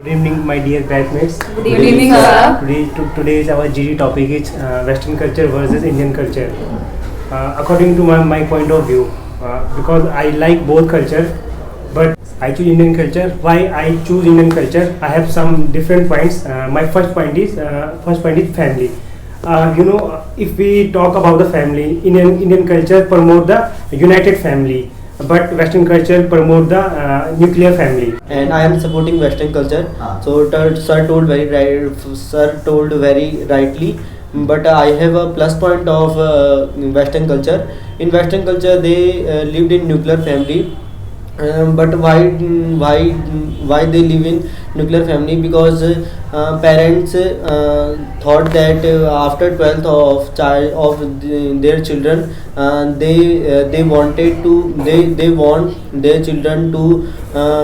Good evening, my dear batchmates. Good evening, sir. Today's our GD topic is Western culture versus Indian culture. According to my point of view, because I like both culture, but I choose Indian culture. Why I choose Indian culture? I have some different points. My first point is family. If we talk about the family, Indian culture promote the united family, but Western culture promote the nuclear family. And I am supporting Western culture. Sir told very right. Sir told very rightly. But I have a plus point of Western culture. In Western culture, they lived in nuclear family. But why they live in nuclear family? Because parents thought that after 12th of their children, they wanted to they want their children to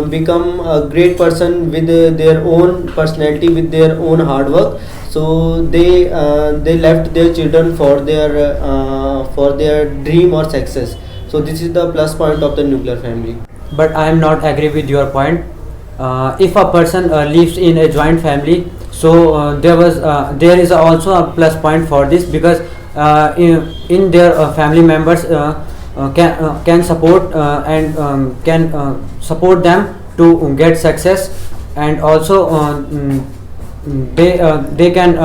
become a great person with their own personality, with their own hard work. So they left their children for their dream or success. So this is the plus point of the nuclear family. But I am not agree with your point. If a person lives in a joint family, so there is also a plus point for this, because in their family members can support and can support them to get success, and also they can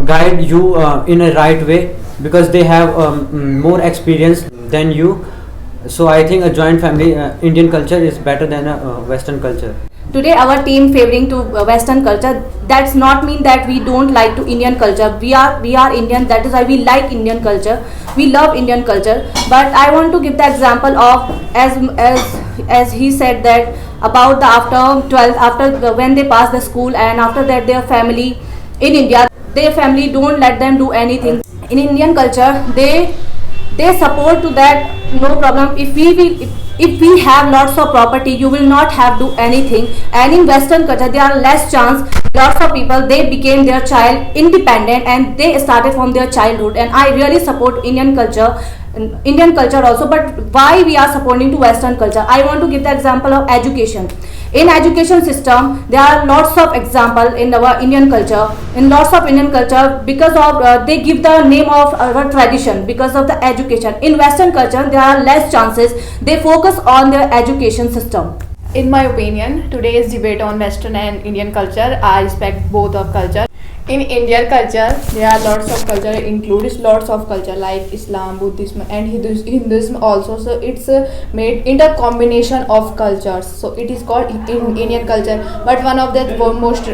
guide you in a right way, because they have more experience than you. So I think a joint family Indian culture is better than a Western culture. Today our team favoring to Western culture. That's not mean that we don't like to Indian culture. We are Indian. That is why we like Indian culture. We love Indian culture. But I want to give the example of as he said that about the after 12th, when they pass the school, and after that their family in India, their family don't let them do anything. In Indian culture, they support to that, no problem. If we have lots of property, you will not have to do anything. And in Western culture, there are less chance. Lots of people, they became their child independent, and they started from their childhood. And I really support Indian culture also. But why we are supporting to Western culture? I want to give the example of education. In education system, there are lots of example in our Indian culture. In lots of Indian culture, because of they give the name of our tradition because of the education. In Western culture, there are less chances. They focus on their education system. In my opinion, today's debate on Western and Indian culture, I respect both of culture. In Indian culture, there are lots of culture, includes lots of culture like Islam, Buddhism, and Hinduism also. So it's made into combination of cultures. So it is called in Indian culture. But one of the most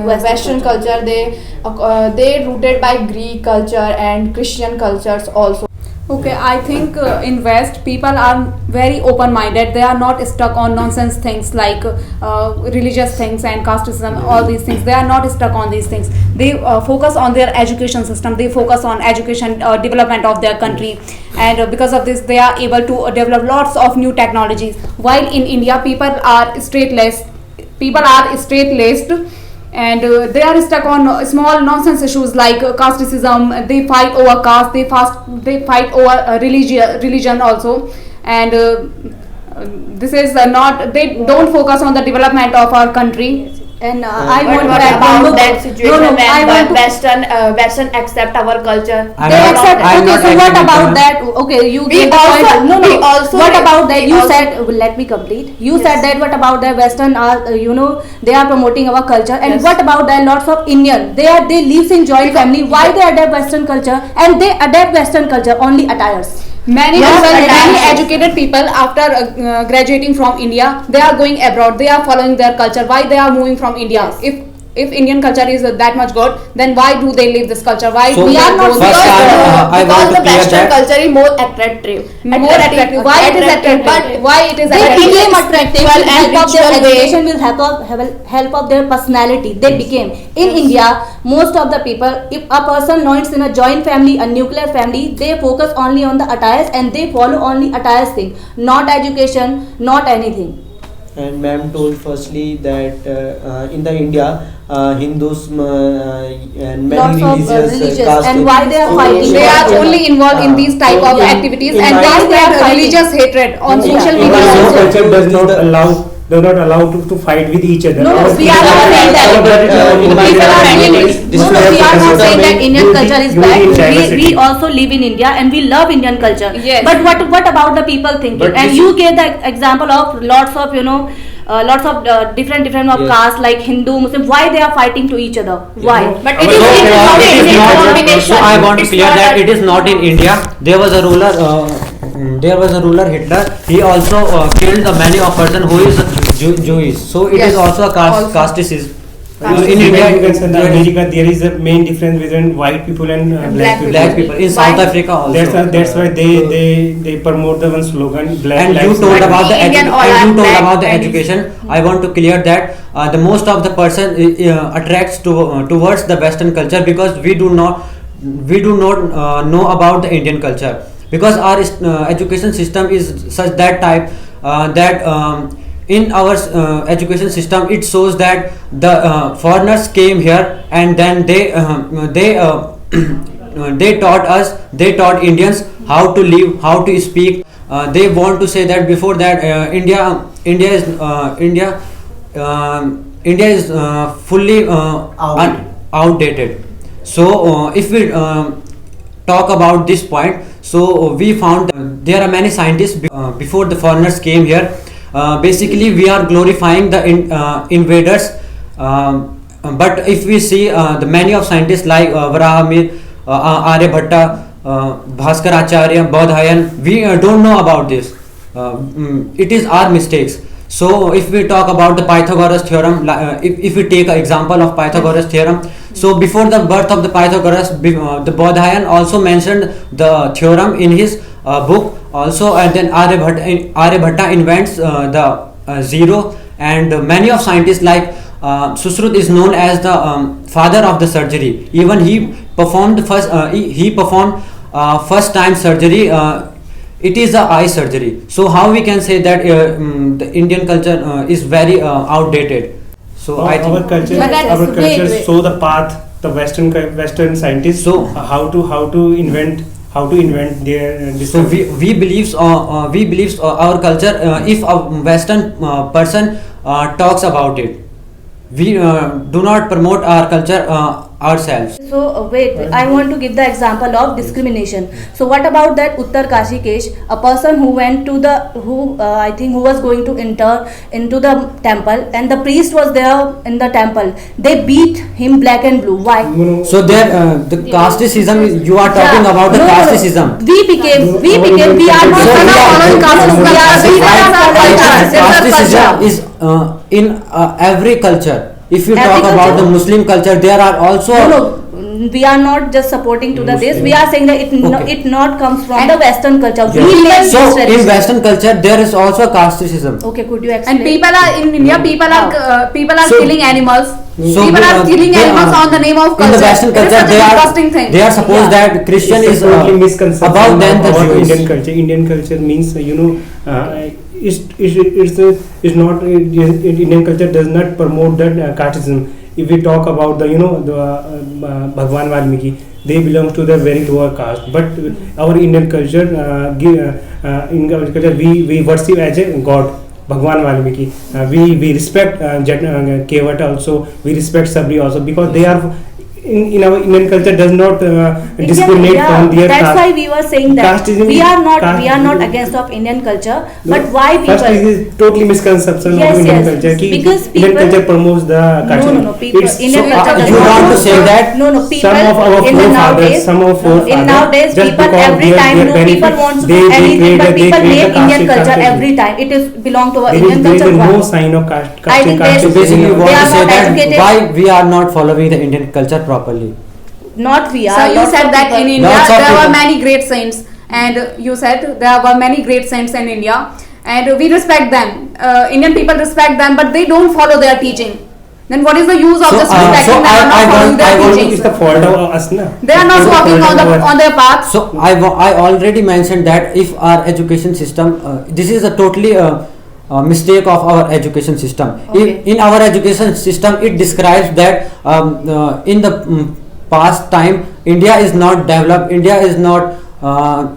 Western culture, they rooted by Greek culture and Christian cultures also. Okay, I think in West people are very open-minded. They are not stuck on nonsense things like religious things and casteism, all these things. They are not stuck on these things. They focus on their education system. They focus on education development of their country, and because of this, they are able to develop lots of new technologies. While in India, people are straight-laced. And they are stuck on small nonsense issues like casteism. They fight over caste. They fight over religion also, and this is not. They don't focus on the development of our country. And I want to add about that situation when Western accept our culture. They accept. Okay, so what about that? Okay, you gave the point. No. What about that? You said. Let me complete. You said that. What about the Western are they are promoting our culture, and what about that? Lots of Indian. They live in joint family. Why they adapt Western culture, and they adapt Western culture only attires. Many educated people after graduating from India, they are going abroad. They are following their culture. Why they are moving from India? If Indian culture is that much good, then why do they leave this culture? Why so we are not? Because the Western culture is more attractive. Why it is attractive? Why it is They attractive? became attractive with help of their education, with help of their personality. They became. In India, most of the people, if a person lives in a joint family, a nuclear family, they focus only on the attires, and they follow only attires thing, not education, not anything. And ma'am told firstly that in the India, Hindus and many religious castes, and why they are fighting? They are only involved in these type of activities, and why they are religious hatred on social media. Culture does not allow they're not allowed to fight with each other. No, we are not saying that. People are saying it. No, we are not saying that Indian culture is bad. We also live in India and we love Indian culture. Yes. But what about the people thinking? But And this- you gave the example of lots of lots of different of Yes. castes like Hindu, Muslim. Why they are fighting to each other? Why? But So, it is it is not- combination. so I want to It's clear not that a- it is not in India. There was a ruler. There was a ruler Hitler. He also killed the many of person who is Jewish. So it Yes. is also a Also. casteism. In India, you can say in America there is a main difference between white people and black people. Black people in South Why? Africa also. That's why they promote the one slogan, black And you lives told matter. about the Indian all are and you told black about the and- education. I want to clear that the most of the person attracts towards the Western culture because we do not know about the Indian culture, because our education system is such that type that in our education system it shows that the foreigners came here and then they taught Indians how to live, how to speak. They want to say that before that India is fully outdated. So if we talk about this point, so we found there are many scientists before the foreigners came here. Basically we are glorifying the invaders, but if we see the many of scientists like Varahamir, Aryabhatta, Bhaskar Acharya, Bodhayan, we don't know about this. It is our mistakes. So if we talk about the Pythagoras theorem, if we take an example of Pythagoras theorem, so before the birth of the Pythagoras, the Bodhayan also mentioned the theorem in his book also, and then Aryabhatta invents the zero, and many of scientists like Sushrut is known as the father of the surgery. Even he performed first time surgery. It is the eye surgery. So how we can say that the Indian culture is very outdated? So I think our culture, But that is- wait. show the path. The Western scientists, So- how to invent their this. so we believes our culture. If a Western person talks about it, we do not promote our culture ourselves. So wait, I want to give the example of discrimination. So what about that Uttar Kashikesh, a person who went to I think who was going to enter into the temple, and the priest was there in the temple. They beat him black and blue. Why? So there the casteism. You are talking about the casteism. We are not So we are- following casteism. Casteism is in every culture. If you Every talk about culture. the Muslim culture, there are also No, we are not just supporting to the this. We are saying that Okay. it not comes from And- the Western culture. Yeah. We live So this in tradition. Western culture there is also casteism. Okay, could you explain? And people are in India. People are So- killing animals. So People are killing they animals on the name of culture. In the Western It is culture, such a disgusting thing. they are supposed Yeah. that Christian It's is a totally misconception above than the about Jews. Indian culture. Indian culture means it's not Indian culture does not promote that casteism. If we talk about the Bhagwan Valmiki, they belong to the very lower caste. But our Indian culture, in our culture, we worship as a god. Bhagwan Valmiki. We respect Kevat also. We respect Sabri also, because they are in our Indian culture does not discriminate from their that's caste. why we were saying that Casteism we is- are not casteism- against of Indian culture, No, but why people? First is totally misconception Yes, of Indian yes. culture. कि Because Indian people- culture promotes the casteism. No, people. It's Indian so- culture does you not want to promote- say that No, people. some of our in the forefathers, nowadays, some of forefathers, in nowadays, just people because every their time benefit, people want to they do anything, but create people the name Indian caste culture casteism. every time. It is belong to our There Indian is culture. no Why? sign of caste. I think there's- So basically you They want are to say not that educated. why we are not following the Indian culture properly. Not we are. So you lots said of that people- in India Lots of there were people. many great saints, and you said there were many great saints in India, and we respect them. Indian people respect them, but they don't follow their teaching. Then what is the use of So, just so respecting them and I not following want- their I want to- teachings? It's the fault of us, na. They are not It's the walking fault on of our- on their path. So I already mentioned that if our education system, this is a totally mistake of our education system. Okay. In our education system, it describes that in the past time, India is not developed. India is not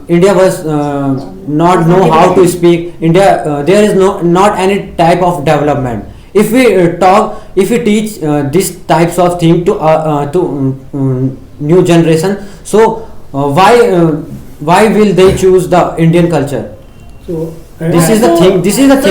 India was not know how to speak. India there is not any type of development. If we if we teach these types of thing to new generation, so why will they choose the Indian culture? So This is the thing. This is the thing.